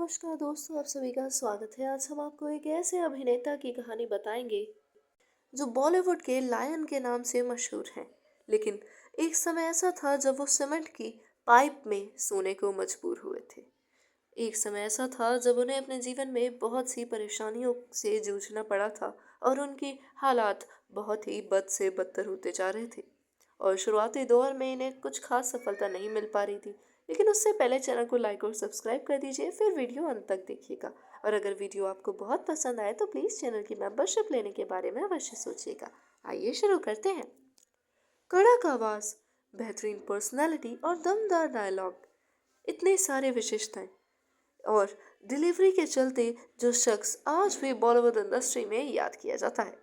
नमस्कार दोस्तों, आप सभी का स्वागत है। आज हम आपको एक ऐसे अभिनेता की कहानी बताएंगे जो बॉलीवुड के लायन के नाम से मशहूर हैं। लेकिन एक समय ऐसा था जब वो सीमेंट की पाइप में सोने को मजबूर हुए थे। एक समय ऐसा था जब उन्हें अपने जीवन में बहुत सी परेशानियों से जूझना पड़ा था और उनकी हालात बहुत ही बद से बदतर होते जा रहे थे। और शुरुआती दौर में इन्हें कुछ खास सफलता नहीं मिल पा रही थी। लेकिन उससे पहले चैनल को लाइक और सब्सक्राइब कर दीजिए, फिर वीडियो अंत तक देखिएगा। और अगर वीडियो आपको बहुत पसंद आए तो प्लीज़ चैनल की मेंबरशिप लेने के बारे में अवश्य सोचिएगा। आइए शुरू करते हैं। कड़क आवाज़, बेहतरीन पर्सनैलिटी और दमदार डायलॉग, इतने सारे विशेषताएं और डिलीवरी के चलते जो शख्स आज भी बॉलीवुड इंडस्ट्री में याद किया जाता है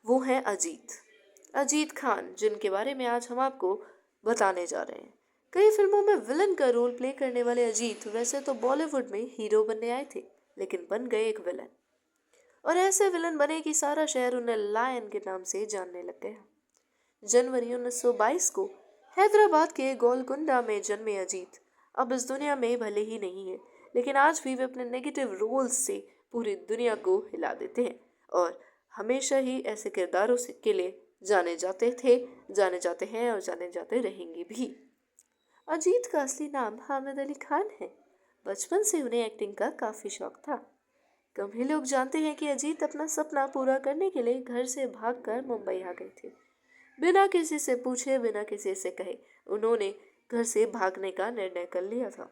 वो है अजीत अजीत खान, जिनके बारे में आज हम आपको बताने जा रहे हैं। कई फिल्मों में विलन का रोल प्ले करने वाले अजीत वैसे तो बॉलीवुड में हीरो बनने आए थे, लेकिन बन गए एक विलन। और ऐसे विलन बने कि सारा शहर उन्हें लायन के नाम से जानने लग गया। जनवरी 1922 को हैदराबाद के गोलकुंडा में जन्मे अजीत अब इस दुनिया में भले ही नहीं है, लेकिन आज भी वे अपने नेगेटिव रोल्स से पूरी दुनिया को हिला देते हैं और हमेशा ही ऐसे किरदारों से के लिए जाने जाते थे, जाने जाते हैं और जाने जाते रहेंगे भी। अजीत का असली नाम हामिद अली खान है। बचपन से उन्हें एक्टिंग का काफी शौक था। कम ही लोग जानते हैं कि अजीत अपना सपना पूरा करने के लिए घर से भागकर मुंबई आ गए थे। बिना किसी से पूछे, बिना किसी से कहे उन्होंने घर से भागने का निर्णय कर लिया था।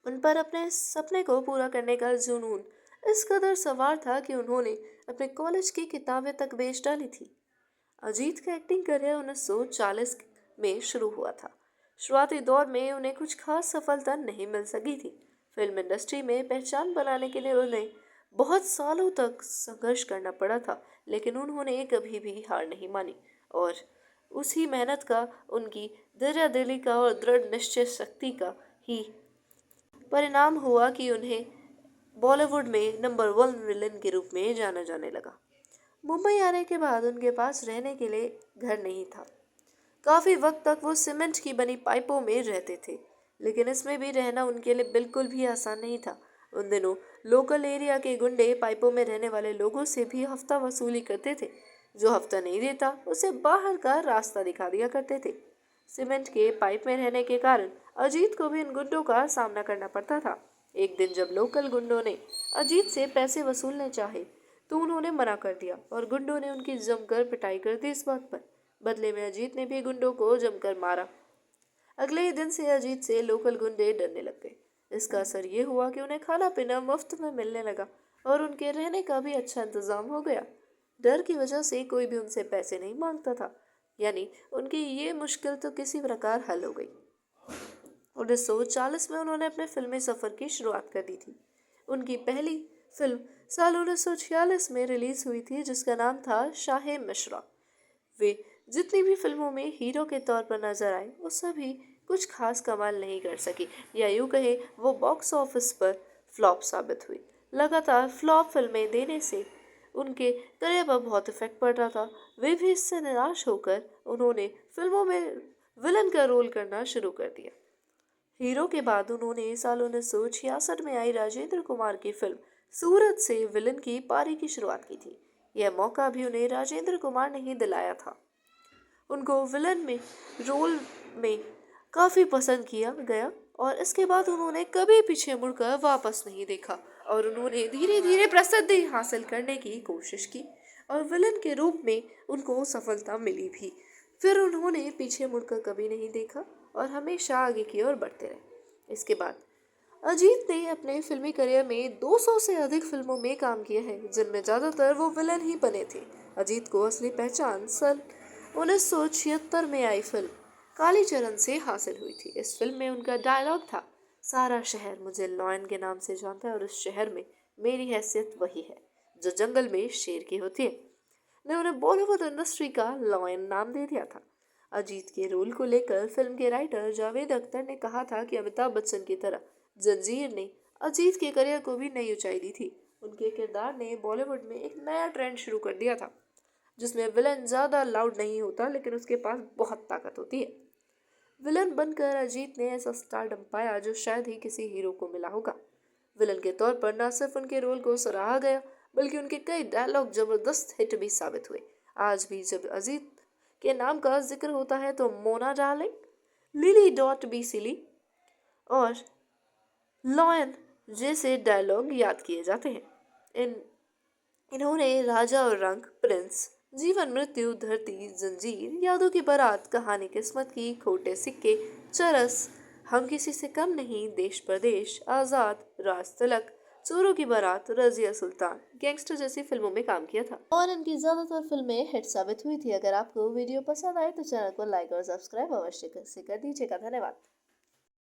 उन पर अपने सपने को पूरा करने का जुनून इस कदर सवार था कि उन्होंने अपने कॉलेज की किताबें तक बेच डाली थी। अजीत का एक्टिंग करियर 1940 में शुरू हुआ था। शुरुआती दौर में उन्हें कुछ खास सफलता नहीं मिल सकी थी। फिल्म इंडस्ट्री में पहचान बनाने के लिए उन्हें बहुत सालों तक संघर्ष करना पड़ा था, लेकिन उन्होंने कभी भी हार नहीं मानी और उसी मेहनत का, उनकी दृढ़ दिली का और दृढ़ निश्चय शक्ति का ही परिणाम हुआ कि उन्हें बॉलीवुड में नंबर वन विलन के रूप में जाना जाने लगा। मुंबई आने के बाद उनके पास रहने के लिए घर नहीं था। काफी वक्त तक वो सीमेंट की बनी पाइपों में रहते थे, लेकिन इसमें भी रहना उनके लिए बिल्कुल भी आसान नहीं था। उन दिनों लोकल एरिया के गुंडे पाइपों में रहने वाले लोगों से भी हफ्ता वसूली करते थे। जो हफ्ता नहीं देता उसे बाहर का रास्ता दिखा दिया करते थे। सीमेंट के पाइप में रहने के कारण अजीत को भी इन गुंडों का सामना करना पड़ता था। एक दिन जब लोकल गुंडों ने अजीत से पैसे वसूलने चाहे तो उन्होंने मना कर दिया और गुंडों ने उनकी जमकर पिटाई कर दी इस बात पर। बदले में अजीत ने भी गुंडों को जमकर मारा। अगले ही दिन से अजीत से लोकल गुंडे डरने लग गए। इसका असर ये हुआ कि उन्हें खाना पीना मुफ्त में मिलने लगा और उनके रहने का भी अच्छा इंतजाम हो गया। डर की वजह से कोई भी उनसे पैसे नहीं मांगता था, यानी उनकी ये मुश्किल तो किसी प्रकार हल हो गई। 1940 में उन्होंने अपने फिल्मी सफर की शुरुआत कर दी थी। उनकी पहली फिल्म साल 1946 में रिलीज हुई थी, जिसका नाम था शाहे मिश्रा। वे जितनी भी फिल्मों में हीरो के तौर पर नजर आए वो सभी कुछ खास कमाल नहीं कर सकी, या यूं कहे वो बॉक्स ऑफिस पर फ्लॉप साबित हुई। लगातार फ्लॉप फिल्में देने से उनके करियर पर बहुत इफेक्ट पड़ रहा था। वे भी इससे निराश होकर उन्होंने फिल्मों में विलन का रोल करना शुरू कर दिया। हीरो के बाद उन्होंने साल 1966 में आई राजेंद्र कुमार की फिल्म सूरत से विलन की पारी की शुरुआत की थी। यह मौका भी उन्हें राजेंद्र कुमार ने ही दिलाया था। उनको विलन में रोल में काफी पसंद किया गया और इसके बाद उन्होंने कभी पीछे मुड़कर वापस नहीं देखा और उन्होंने धीरे धीरे प्रसिद्धि हासिल करने की कोशिश की और विलन के रूप में उनको सफलता मिली भी। फिर उन्होंने पीछे मुड़कर कभी नहीं देखा और हमेशा आगे की ओर बढ़ते रहे। इसके बाद अजीत ने अपने फिल्मी करियर में 200 से अधिक फिल्मों में काम किया है, जिनमें ज्यादातर वो विलन ही बने थे। अजीत को असली पहचान सन 1976 में आई फिल्म कालीचरण से हासिल हुई थी। इस फिल्म में उनका डायलॉग था, सारा शहर मुझे लॉयन के नाम से जानता है और इस शहर में मेरी हैसियत वही है जो जंगल में शेर की होती है। ने उन्हें बॉलीवुड इंडस्ट्री का लॉयन नाम दे दिया था। अजीत के रोल को लेकर फिल्म के राइटर जावेद अख्तर ने कहा था कि अमिताभ बच्चन की तरह जंजीर ने अजीत के करियर को भी नई ऊंचाई दी थी। उनके किरदार ने बॉलीवुड में एक नया ट्रेंड शुरू कर दिया था, जिसमें विलन ज्यादा लाउड नहीं होता लेकिन उसके पास बहुत ताकत होती है। विलन बनकर अजीत ने ऐसा स्टारडम पाया जो शायद ही किसी हीरो को मिला होगा। विलन के तौर पर न सिर्फ उनके रोल को सराहा गया, बल्कि उनके कई डायलॉग जबरदस्त हिट भी साबित हुए। आज भी जब अजीत के नाम का जिक्र होता है तो Mona darling, lily dot be silly और लॉयन जैसे डायलॉग याद किए जाते हैं। इन्होंने राजा और रंक, प्रिंस, जीवन मृत्यु, धरती, जंजीर, यादों की बारात, कहानी किस्मत की, खोटे सिक्के, चरस, हम किसी से कम नहीं, देश परदेश, आजाद, राज तिलक, चोरों की बारात, रजिया सुल्तान, गैंगस्टर जैसी फिल्मों में काम किया था और इनकी ज्यादातर फिल्में हिट साबित हुई थी। अगर आपको वीडियो पसंद आए तो चैनल को लाइक और सब्सक्राइब अवश्य से कर दीजिएगा। धन्यवाद।